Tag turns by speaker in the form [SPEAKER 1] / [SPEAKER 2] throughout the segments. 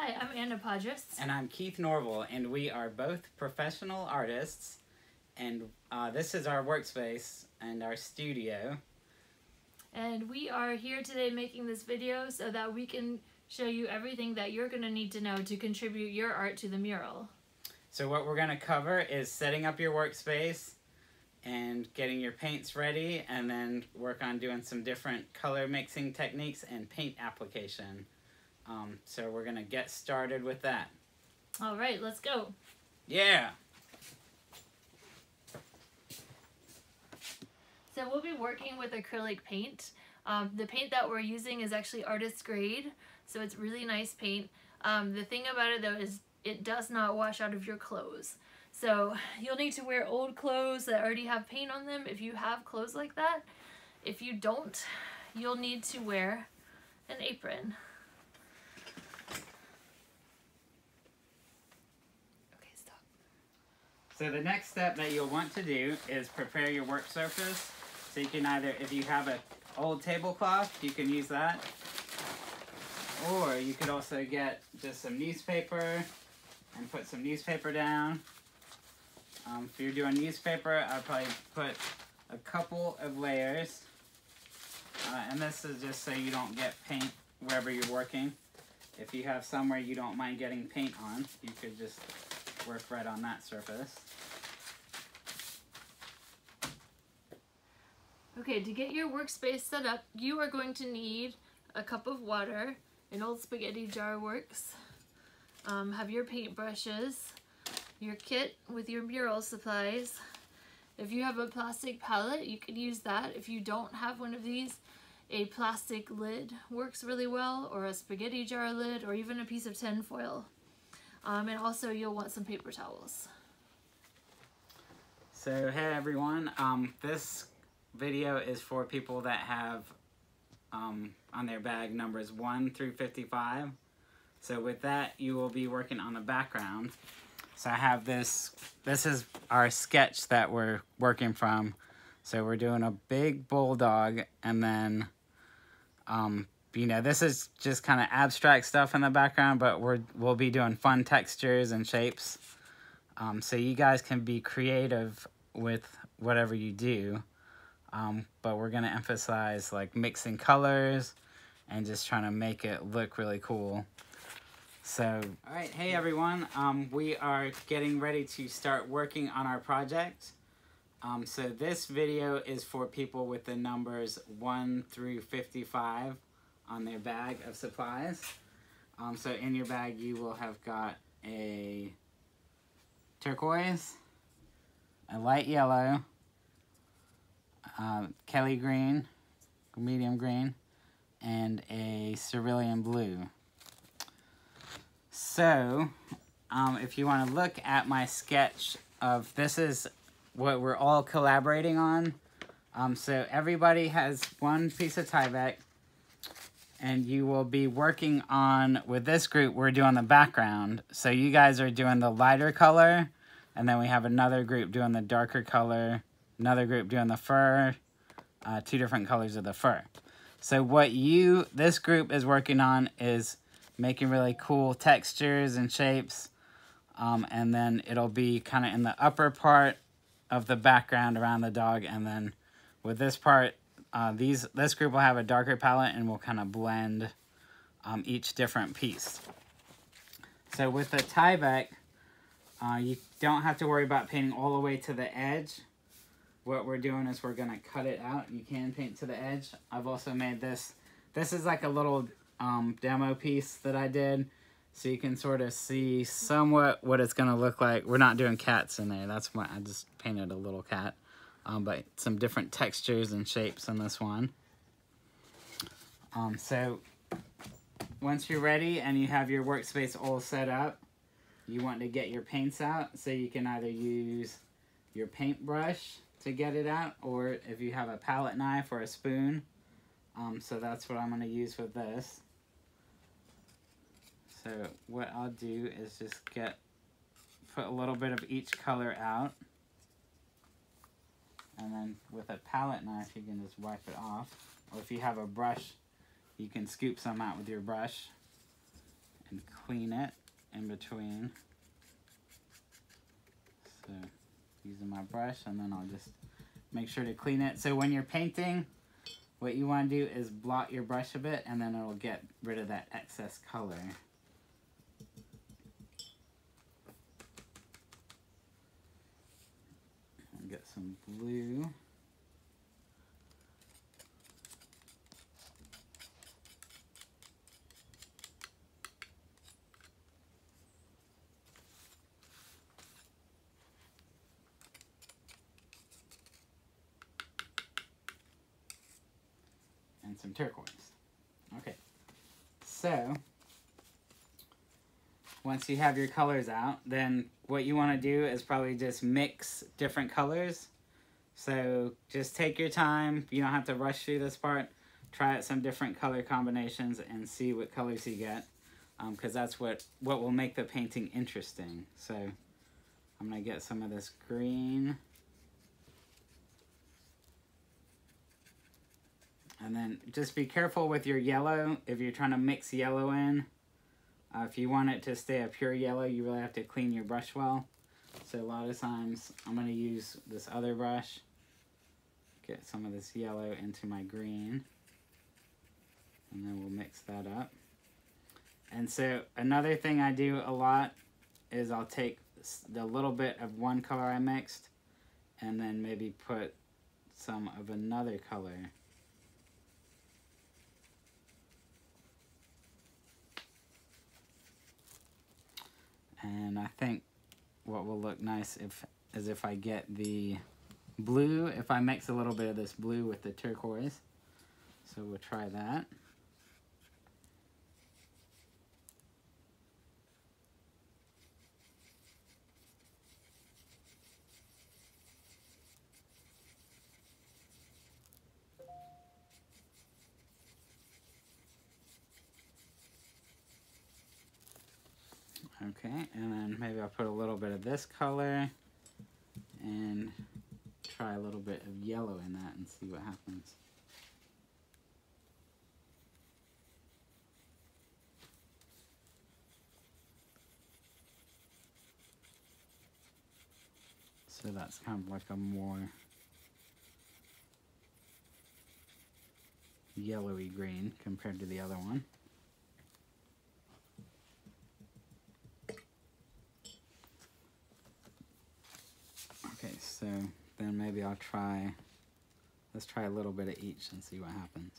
[SPEAKER 1] Hi, I'm Anna Podgers.
[SPEAKER 2] And I'm Keith Norval, and we are both professional artists. And this is our workspace and our studio.
[SPEAKER 1] And we are here today making this video so that we can show you everything that you're going to need to know to contribute your art to the mural.
[SPEAKER 2] So what we're going to cover is setting up your workspace and getting your paints ready, and then work on doing some different color mixing techniques and paint application. So we're going to get started with that.
[SPEAKER 1] All right, let's go.
[SPEAKER 2] Yeah!
[SPEAKER 1] So we'll be working with acrylic paint. The paint that we're using is actually artist grade, so it's really nice paint. The thing about it though is it does not wash out of your clothes. So you'll need to wear old clothes that already have paint on them if you have clothes like that. If you don't, you'll need to wear an apron. Okay, stop.
[SPEAKER 2] So the next step that you'll want to do is prepare your work surface. So you can either, if you have an old tablecloth, you can use that. Or you could also get just some newspaper and put some newspaper down. If you're doing newspaper, I'd probably put a couple of layers. And this is just so you don't get paint wherever you're working. If you have somewhere you don't mind getting paint on, you could just work right on that surface.
[SPEAKER 1] Okay, to get your workspace set up, you are going to need a cup of water. An old spaghetti jar works. Have your paintbrushes, your kit with your mural supplies. If you have a plastic palette, you can use that. If you don't have one of these, a plastic lid works really well, or a spaghetti jar lid, or even a piece of tin foil. And also you'll want some paper towels.
[SPEAKER 2] So hey everyone, this video is for people that have on their bag numbers 1 through 55. So with that, you will be working on the background. So I have this is our sketch that we're working from. So we're doing a big bulldog, and then you know, this is just kind of abstract stuff in the background, but we'll be doing fun textures and shapes. So you guys can be creative with whatever you do. But we're gonna emphasize like mixing colors and just trying to make it look really cool. So, all right, hey everyone, we are getting ready to start working on our project. So this video is for people with the numbers 1 through 55 on their bag of supplies. So in your bag you will have got a turquoise, a light yellow, Kelly green, medium green, and a cerulean blue. So, if you want to look at my sketch of, this is what we're all collaborating on. So everybody has one piece of Tyvek, and you will be working on, with this group, we're doing the background. So you guys are doing the lighter color, and then we have another group doing the darker color, another group doing the fur, 2 different colors of the fur. So what this group is working on is making really cool textures and shapes, and then it'll be kind of in the upper part of the background around the dog, and then with this part, this group will have a darker palette and will kind of blend each different piece. So with the Tyvek, you don't have to worry about painting all the way to the edge. What we're doing is we're gonna cut it out. You can paint to the edge. I've also made this. This is like a little demo piece that I did, so you can sort of see somewhat what it's gonna look like. We're not doing cats in there. That's why I just painted a little cat, but some different textures and shapes in this one. So once you're ready and you have your workspace all set up, you want to get your paints out. So you can either use your paintbrush to get it out, or if you have a palette knife or a spoon. So that's what I'm going to use with this. So what I'll do is just put a little bit of each color out, and then with a palette knife you can just wipe it off, or if you have a brush you can scoop some out with your brush and clean it in between. So using my brush, and then I'll just make sure to clean it. So when you're painting, what you want to do is blot your brush a bit, and then it'll get rid of that excess color. I'll get some blue. And some turquoise. Okay, so once you have your colors out, then what you want to do is probably just mix different colors. So just take your time. You don't have to rush through this part. Try out some different color combinations and see what colors you get, because that's what will make the painting interesting. So I'm going to get some of this green. And then just be careful with your yellow if you're trying to mix yellow in. If you want it to stay a pure yellow, you really have to clean your brush well. So a lot of times I'm going to use this other brush. Get some of this yellow into my green. And then we'll mix that up. And so another thing I do a lot is I'll take the little bit of one color I mixed and then maybe put some of another color. And I think what will look nice is if I get the blue, if I mix a little bit of this blue with the turquoise. So we'll try that. Okay, and then maybe I'll put a little bit of this color and try a little bit of yellow in that and see what happens. So that's kind of like a more yellowy green compared to the other one. Okay, so then maybe let's try a little bit of each and see what happens.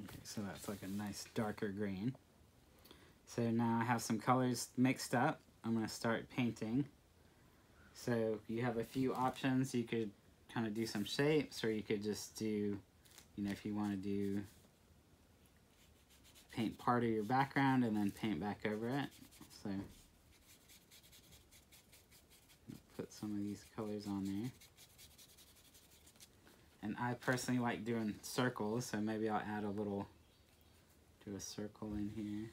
[SPEAKER 2] Okay, so that's like a nice darker green. So now I have some colors mixed up. I'm going to start painting. So you have a few options. You could kind of do some shapes, or you could just do, you know, if you want to do paint part of your background and then paint back over it. So put some of these colors on there. And I personally like doing circles, so maybe I'll add do a circle in here.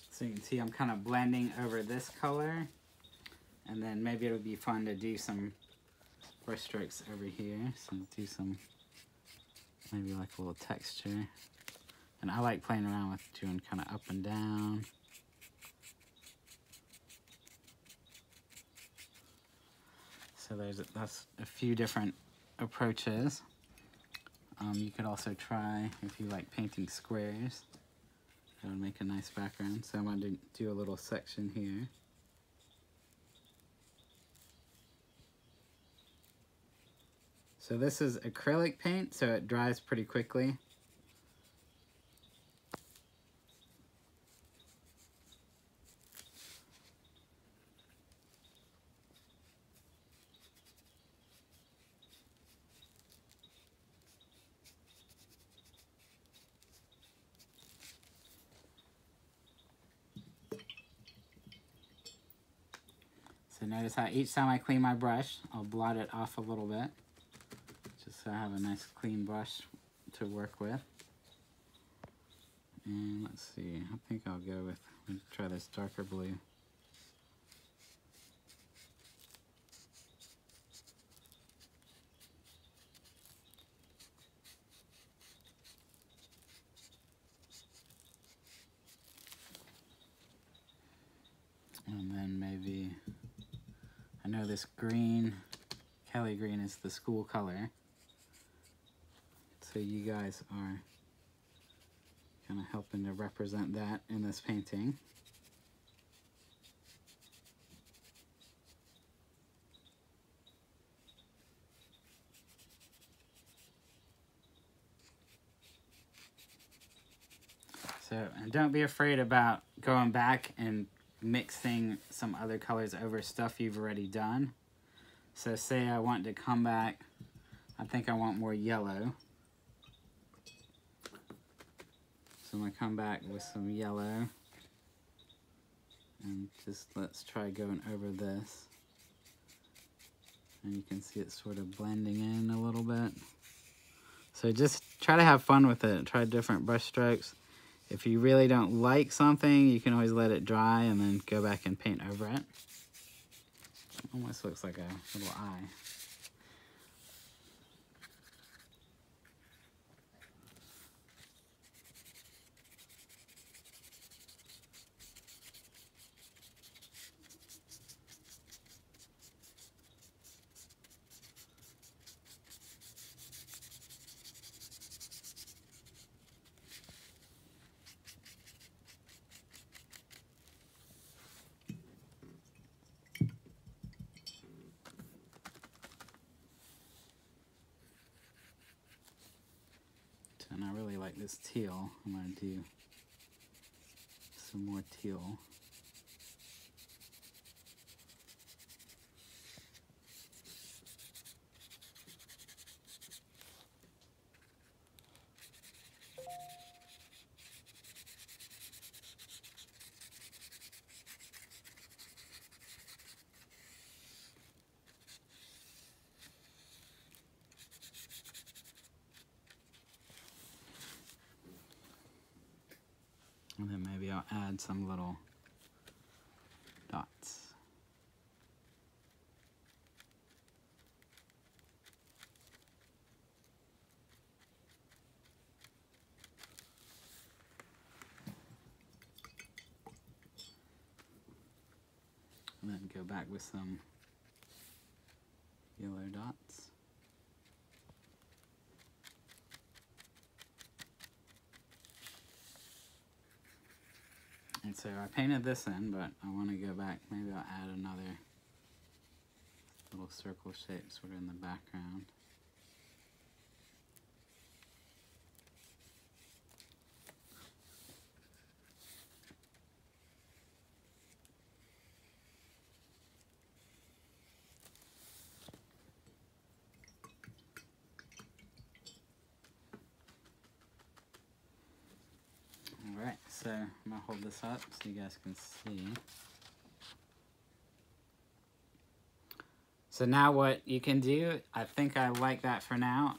[SPEAKER 2] So you can see I'm kind of blending over this color, and then maybe it'll be fun to do some brush strokes over here. So do some, maybe like a little texture. And I like playing around with doing kind of up and down. So that's a few different approaches. You could also try, if you like painting squares, that would make a nice background. So I'm going to do a little section here. So this is acrylic paint, so it dries pretty quickly. So notice how each time I clean my brush, I'll blot it off a little bit, just so I have a nice clean brush to work with. And let's see, I think I'll go with, let's try this darker blue. And then maybe, I know this green, Kelly green is the school color. So you guys are kind of helping to represent that in this painting. So, and don't be afraid about going back and mixing some other colors over stuff you've already done. So say I want to come back, I think I want more yellow. So I'm going to come back with some yellow. And just let's try going over this. And you can see it sort of blending in a little bit. So just try to have fun with it. Try different brush strokes. If you really don't like something, you can always let it dry and then go back and paint over it. Almost looks like a little eye. And I really like this teal. I'm going to do some more teal. And then maybe I'll add some little dots. And then go back with some yellow dots. And so I painted this in, but I want to go back. Maybe I'll add another little circle shape sort of in the background. Alright, so I'm going to hold this up so you guys can see. So now what you can do, I think I like that for now,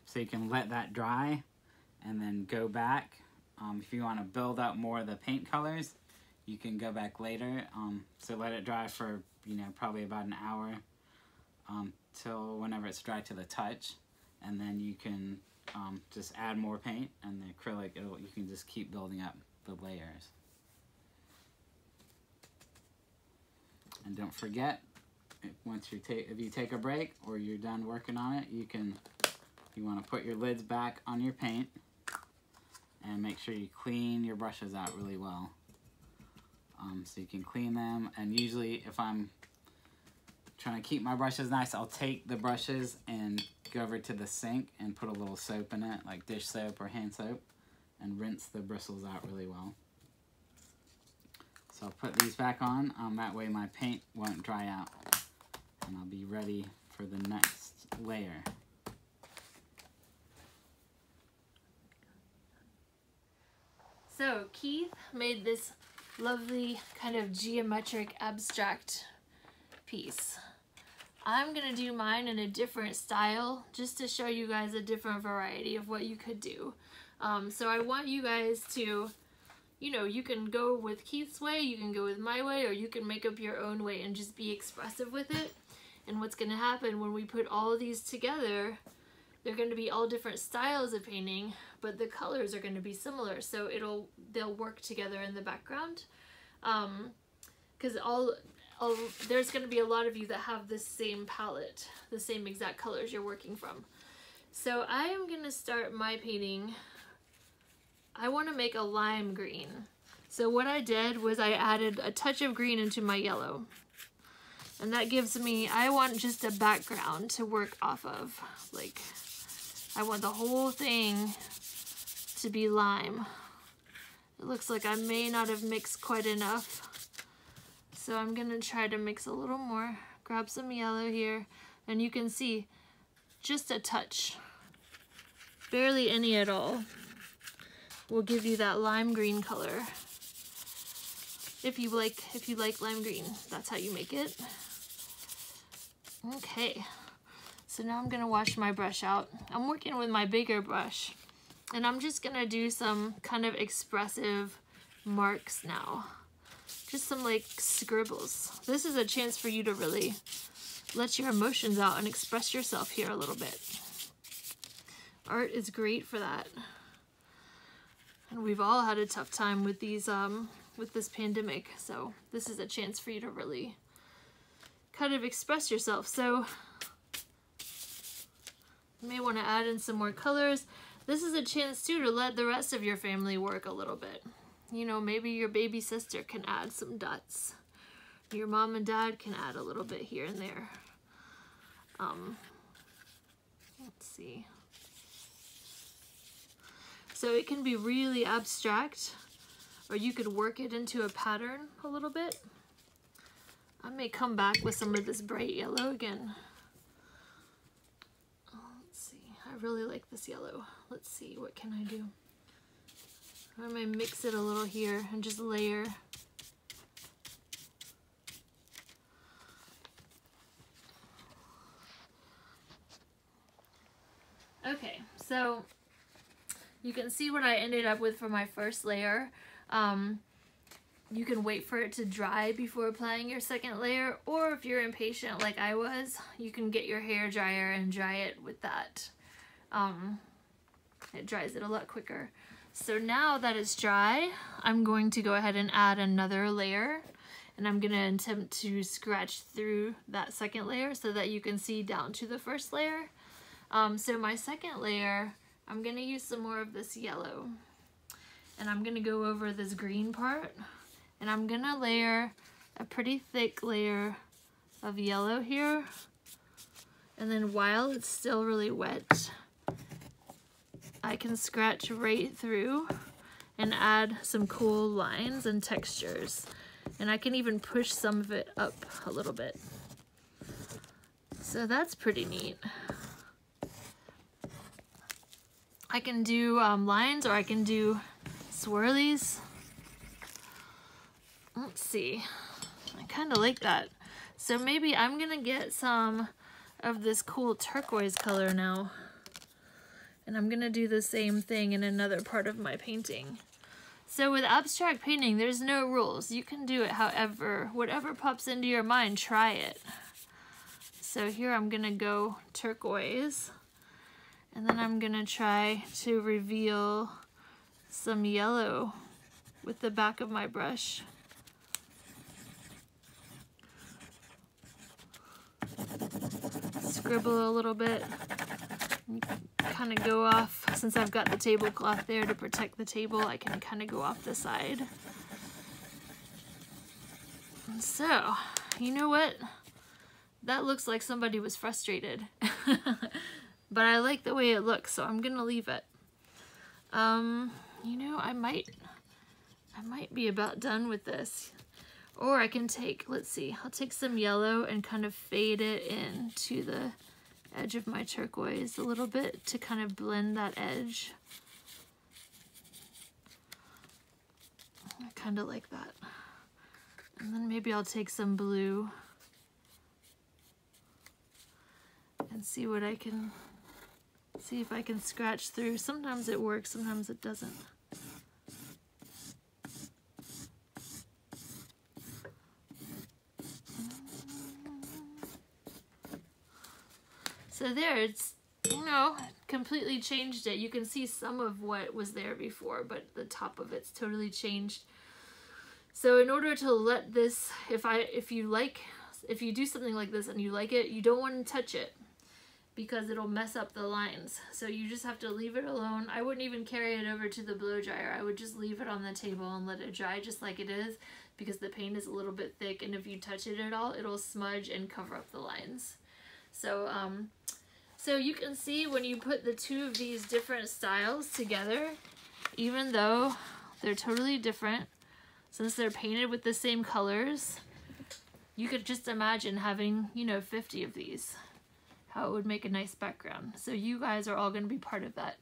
[SPEAKER 2] so you can let that dry and then go back. If you want to build up more of the paint colors, you can go back later. So let it dry for, probably about an hour till whenever it's dry to the touch. And then you can just add more paint, and the acrylic, you can just keep building up the layers. And don't forget, if you take a break or you're done working on it, you want to put your lids back on your paint and make sure you clean your brushes out really well. So you can clean them, and usually if I'm trying to keep my brushes nice, I'll take the brushes and go over to the sink and put a little soap in it, like dish soap or hand soap, and rinse the bristles out really well. So I'll put these back on, that way my paint won't dry out, and I'll be ready for the next layer.
[SPEAKER 1] So Keith made this lovely kind of geometric abstract piece. I'm gonna do mine in a different style just to show you guys a different variety of what you could do. So I want you guys to, you can go with Keith's way, you can go with my way, or you can make up your own way and just be expressive with it. And what's gonna happen when we put all of these together, they're going to be all different styles of painting, but the colors are going to be similar, so they'll work together in the background. Because there's going to be a lot of you that have the same palette, the same exact colors you're working from. So I am going to start my painting. I want to make a lime green. So what I did was I added a touch of green into my yellow. And that gives me, I want just a background to work off of. Like, I want the whole thing to be lime. It looks like I may not have mixed quite enough. So I'm gonna try to mix a little more. Grab some yellow here, and you can see just a touch. Barely any at all. Will give you that lime green color. If you like lime green, that's how you make it. Okay, so now I'm gonna wash my brush out. I'm working with my bigger brush, and I'm just gonna do some kind of expressive marks now. Just some like scribbles. This is a chance for you to really let your emotions out and express yourself here a little bit. Art is great for that. And we've all had a tough time with these with this pandemic, so this is a chance for you to really kind of express yourself. So you may want to add in some more colors. This is a chance too to let the rest of your family work a little bit. Maybe your baby sister can add some dots. Your mom and dad can add a little bit here and there. Let's see. So it can be really abstract, or you could work it into a pattern a little bit. I may come back with some of this bright yellow again. Let's see, I really like this yellow. Let's see, what can I do? I may mix it a little here and just layer. Okay, so you can see what I ended up with for my first layer. You can wait for it to dry before applying your second layer, or if you're impatient like I was, you can get your hair dryer and dry it with that. It dries it a lot quicker. So now that it's dry, I'm going to go ahead and add another layer, and I'm going to attempt to scratch through that second layer so that you can see down to the first layer. So my second layer, I'm going to use some more of this yellow, and I'm going to go over this green part, and I'm going to layer a pretty thick layer of yellow here, and then while it's still really wet, I can scratch right through and add some cool lines and textures, and I can even push some of it up a little bit. So that's pretty neat. I can do lines, or I can do swirlies. Let's see, I kind of like that. So maybe I'm gonna get some of this cool turquoise color now, and I'm gonna do the same thing in another part of my painting. So with abstract painting, there's no rules. You can do it however, whatever pops into your mind, try it. So here I'm gonna go turquoise, And then I'm gonna try to reveal some yellow with the back of my brush. Scribble a little bit. Kind of go off, since I've got the tablecloth there to protect the table, I can kind of go off the side. And so, you know what? That looks like somebody was frustrated. But I like the way it looks, so I'm gonna leave it. You know, I might be about done with this. Or I can take, let's see, I'll take some yellow and kind of fade it into the edge of my turquoise a little bit to kind of blend that edge. I kind of like that. And then maybe I'll take some blue and see what I can, see if I can scratch through. Sometimes it works, sometimes it doesn't. So there, it's, you know, completely changed it. You can see some of what was there before, but the top of it's totally changed. So in order to let this, if you do something like this and you like it, you don't want to touch it because it'll mess up the lines. So you just have to leave it alone. I wouldn't even carry it over to the blow dryer. I would just leave it on the table and let it dry just like it is, because the paint is a little bit thick, and if you touch it at all, it'll smudge and cover up the lines. So, so you can see when you put the two of these different styles together, even though they're totally different, since they're painted with the same colors, you could just imagine having, you know, 50 of these, how it would make a nice background. So you guys are all going to be part of that.